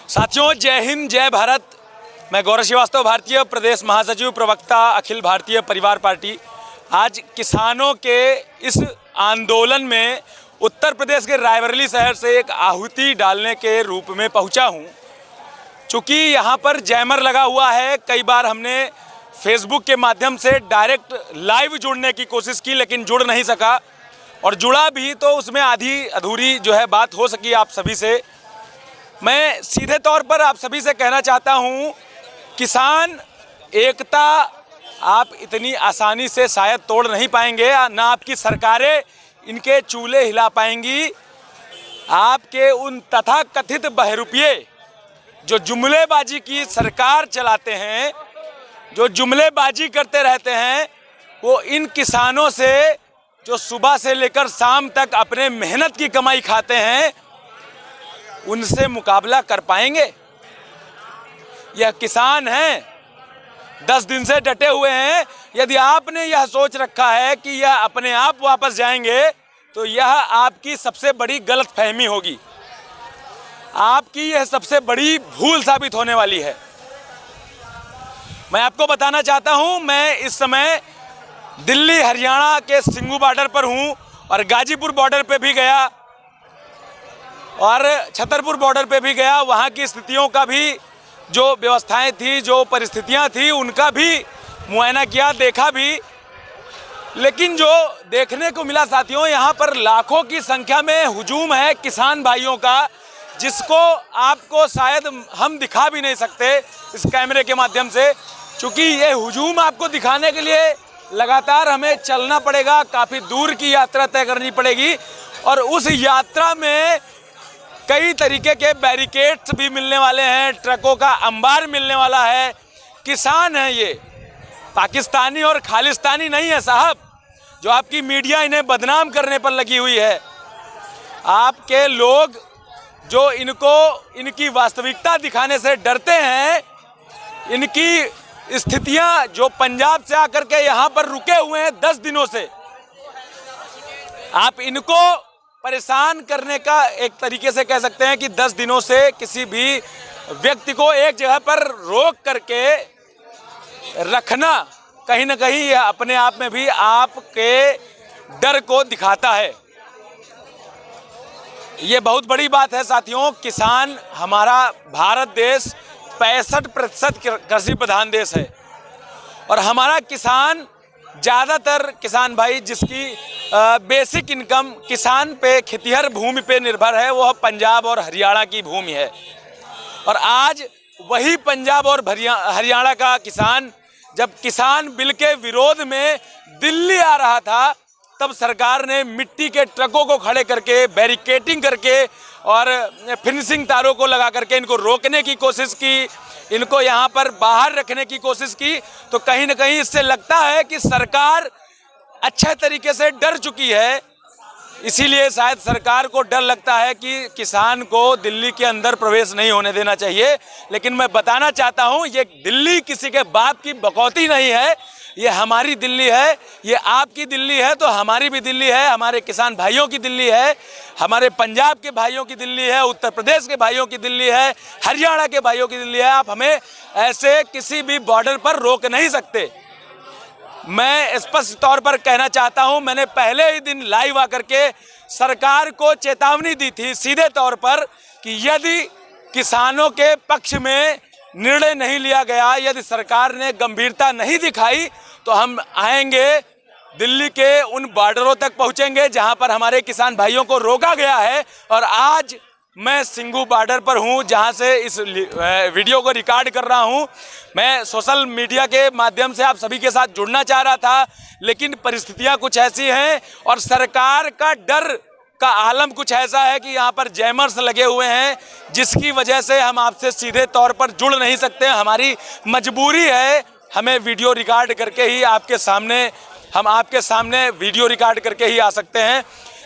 साथियों, जय हिंद, जय भारत। मैं गौरव श्रीवास्तव, भारतीय प्रदेश महासचिव, प्रवक्ता, अखिल भारतीय परिवार पार्टी। आज किसानों के इस आंदोलन में उत्तर प्रदेश के रायबरेली शहर से एक आहुति डालने के रूप में पहुंचा हूं। चूँकि यहाँ पर जैमर लगा हुआ है, कई बार हमने फेसबुक के माध्यम से डायरेक्ट लाइव जुड़ने की कोशिश की, लेकिन जुड़ नहीं सका, और जुड़ा भी तो उसमें आधी अधूरी जो है बात हो सकी आप सभी से। मैं सीधे तौर पर आप सभी से कहना चाहता हूं, किसान एकता आप इतनी आसानी से शायद तोड़ नहीं पाएंगे, ना आपकी सरकारें इनके चूल्हे हिला पाएंगी। आपके उन तथाकथित बहरूपिये जो जुमलेबाजी की सरकार चलाते हैं, जो जुमलेबाजी करते रहते हैं, वो इन किसानों से जो सुबह से लेकर शाम तक अपने मेहनत की कमाई खाते हैं, उनसे मुकाबला कर पाएंगे? यह किसान हैं, 10 दिन से डटे हुए हैं। यदि आपने यह सोच रखा है कि यह अपने आप वापस जाएंगे, तो यह आपकी सबसे बड़ी गलतफहमी होगी, आपकी यह सबसे बड़ी भूल साबित होने वाली है। मैं आपको बताना चाहता हूं, मैं इस समय दिल्ली हरियाणा के सिंघू बॉर्डर पर हूं, और गाजीपुर बॉर्डर पे भी गया, और छतरपुर बॉर्डर पे भी गया। वहाँ की स्थितियों का भी, जो व्यवस्थाएं थी, जो परिस्थितियां थी, उनका भी मुआयना किया, देखा भी। लेकिन जो देखने को मिला साथियों, यहाँ पर लाखों की संख्या में हुजूम है किसान भाइयों का, जिसको आपको शायद हम दिखा भी नहीं सकते इस कैमरे के माध्यम से, क्योंकि ये हुजूम आपको दिखाने के लिए लगातार हमें चलना पड़ेगा, काफ़ी दूर की यात्रा तय करनी पड़ेगी, और उस यात्रा में कई तरीके के बैरिकेड्स भी मिलने वाले हैं, ट्रकों का अंबार मिलने वाला है। किसान हैं ये, पाकिस्तानी और खालिस्तानी नहीं है साहब, जो आपकी मीडिया इन्हें बदनाम करने पर लगी हुई है। आपके लोग जो इनको इनकी वास्तविकता दिखाने से डरते हैं, इनकी स्थितियां जो पंजाब से आकर के यहाँ पर रुके हुए हैं 10 दिनों से, आप इनको परेशान करने का एक तरीके से कह सकते हैं कि 10 दिनों से किसी भी व्यक्ति को एक जगह पर रोक करके रखना, कहीं ना कहीं यह अपने आप में भी आपके डर को दिखाता है। ये बहुत बड़ी बात है साथियों। किसान, हमारा भारत देश 65% कृषि प्रधान देश है, और हमारा किसान, ज़्यादातर किसान भाई जिसकी बेसिक इनकम किसान पे, खेतिहर भूमि पे निर्भर है, वो पंजाब और हरियाणा की भूमि है। और आज वही पंजाब और हरियाणा का किसान, जब किसान बिल के विरोध में दिल्ली आ रहा था, तब सरकार ने मिट्टी के ट्रकों को खड़े करके, बैरिकेडिंग करके और फिनिशिंग तारों को लगा करके इनको रोकने की कोशिश की, इनको यहाँ पर बाहर रखने की कोशिश की। तो कहीं ना कहीं इससे लगता है कि सरकार अच्छे तरीके से डर चुकी है। इसीलिए शायद सरकार को डर लगता है कि किसान को दिल्ली के अंदर प्रवेश नहीं होने देना चाहिए। लेकिन मैं बताना चाहता हूँ, ये दिल्ली किसी के बाप की बकौती नहीं है, ये हमारी दिल्ली है, ये आपकी दिल्ली है, तो हमारी भी दिल्ली है, हमारे किसान भाइयों की दिल्ली है, हमारे पंजाब के भाइयों की दिल्ली है, उत्तर प्रदेश के भाइयों की दिल्ली है, हरियाणा के भाइयों की दिल्ली है। आप हमें ऐसे किसी भी बॉर्डर पर रोक नहीं सकते। मैं स्पष्ट तौर पर कहना चाहता हूं, मैंने पहले ही दिन लाइव आकर के सरकार को चेतावनी दी थी सीधे तौर पर कि यदि किसानों के पक्ष में निर्णय नहीं लिया गया, यदि सरकार ने गंभीरता नहीं दिखाई, तो हम आएंगे दिल्ली के उन बॉर्डरों तक पहुंचेंगे जहां पर हमारे किसान भाइयों को रोका गया है। और आज मैं सिंघू बॉर्डर पर हूं, जहां से इस वीडियो को रिकॉर्ड कर रहा हूं। मैं सोशल मीडिया के माध्यम से आप सभी के साथ जुड़ना चाह रहा था, लेकिन परिस्थितियां कुछ ऐसी हैं और सरकार का डर का आलम कुछ ऐसा है कि यहाँ पर जैमर्स लगे हुए हैं, जिसकी वजह से हम आपसे सीधे तौर पर जुड़ नहीं सकते। हमारी मजबूरी है, हमें वीडियो रिकॉर्ड करके ही आपके सामने, हम आपके सामने वीडियो रिकॉर्ड करके ही आ सकते हैं।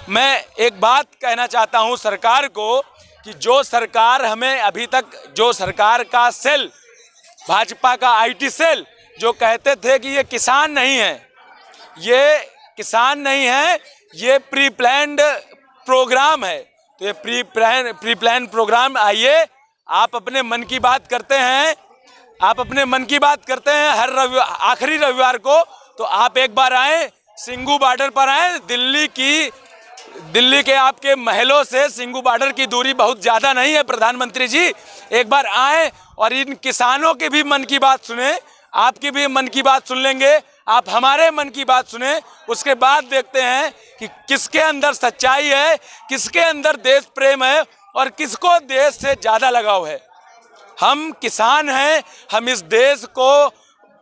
मैं एक बात कहना चाहता हूँ सरकार को कि जो सरकार हमें अभी तक, जो सरकार का सेल, भाजपा का IT सेल, जो कहते थे कि ये किसान नहीं है, ये किसान नहीं है, ये प्री प्लान्ड प्रोग्राम है, तो ये प्री प्लान प्रोग्राम, आइए आप अपने मन की बात करते हैं, आप अपने मन की बात करते हैं हर आखिरी रविवार को, तो आप एक बार आए, सिंघू बॉर्डर पर आए। दिल्ली के आपके महलों से सिंघू बॉर्डर की दूरी बहुत ज़्यादा नहीं है प्रधानमंत्री जी। एक बार आए और इन किसानों की भी मन की बात सुने, आपकी भी मन की बात सुन लेंगे, आप हमारे मन की बात सुने, उसके बाद देखते हैं कि किसके अंदर सच्चाई है, किसके अंदर देश प्रेम है और किसको देश से ज़्यादा लगाव है। हम किसान हैं, हम इस देश को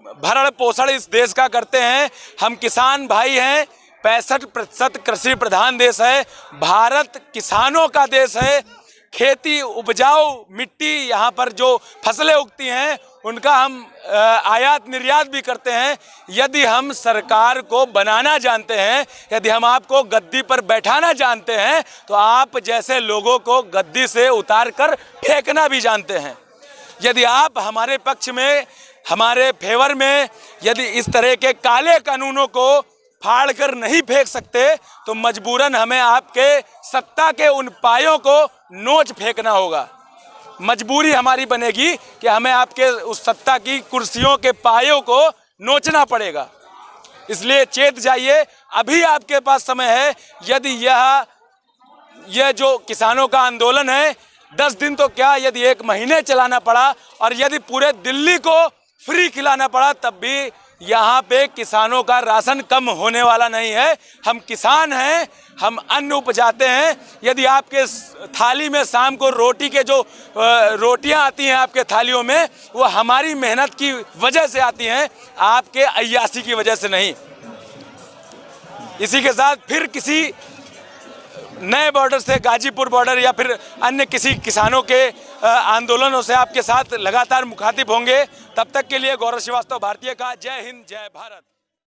भरण पोषण इस देश का करते हैं, हम किसान भाई हैं। 65% कृषि प्रधान देश है, भारत किसानों का देश है। खेती उपजाऊ मिट्टी, यहाँ पर जो फसलें उगती हैं उनका हम आयात निर्यात भी करते हैं। यदि हम सरकार को बनाना जानते हैं, यदि हम आपको गद्दी पर बैठाना जानते हैं, तो आप जैसे लोगों को गद्दी से उतार कर फेंकना भी जानते हैं। यदि आप हमारे पक्ष में, हमारे फेवर में, यदि इस तरह के काले कानूनों को फाड़ कर नहीं फेंक सकते, तो मजबूरन हमें आपके सत्ता के उन पायों को नोच फेंकना होगा। मजबूरी हमारी बनेगी कि हमें आपके उस सत्ता की कुर्सियों के पायों को नोचना पड़ेगा। इसलिए चेत जाइए, अभी आपके पास समय है। यदि यह जो किसानों का आंदोलन है 10 दिन तो क्या, यदि 1 महीने चलाना पड़ा और यदि पूरे दिल्ली को फ्री खिलाना पड़ा, तब भी यहाँ पे किसानों का राशन कम होने वाला नहीं है। हम किसान हैं, हम अन्न उपजाते हैं। यदि आपके थाली में शाम को रोटी के जो रोटियां आती हैं आपके थालियों में, वो हमारी मेहनत की वजह से आती हैं, आपके अय्यासी की वजह से नहीं। इसी के साथ फिर किसी नए बॉर्डर से, गाजीपुर बॉर्डर या फिर अन्य किसी किसानों के आंदोलनों से आपके साथ लगातार मुखातिब होंगे। तब तक के लिए गौरव श्रीवास्तव भारतीय का जय हिंद, जय भारत।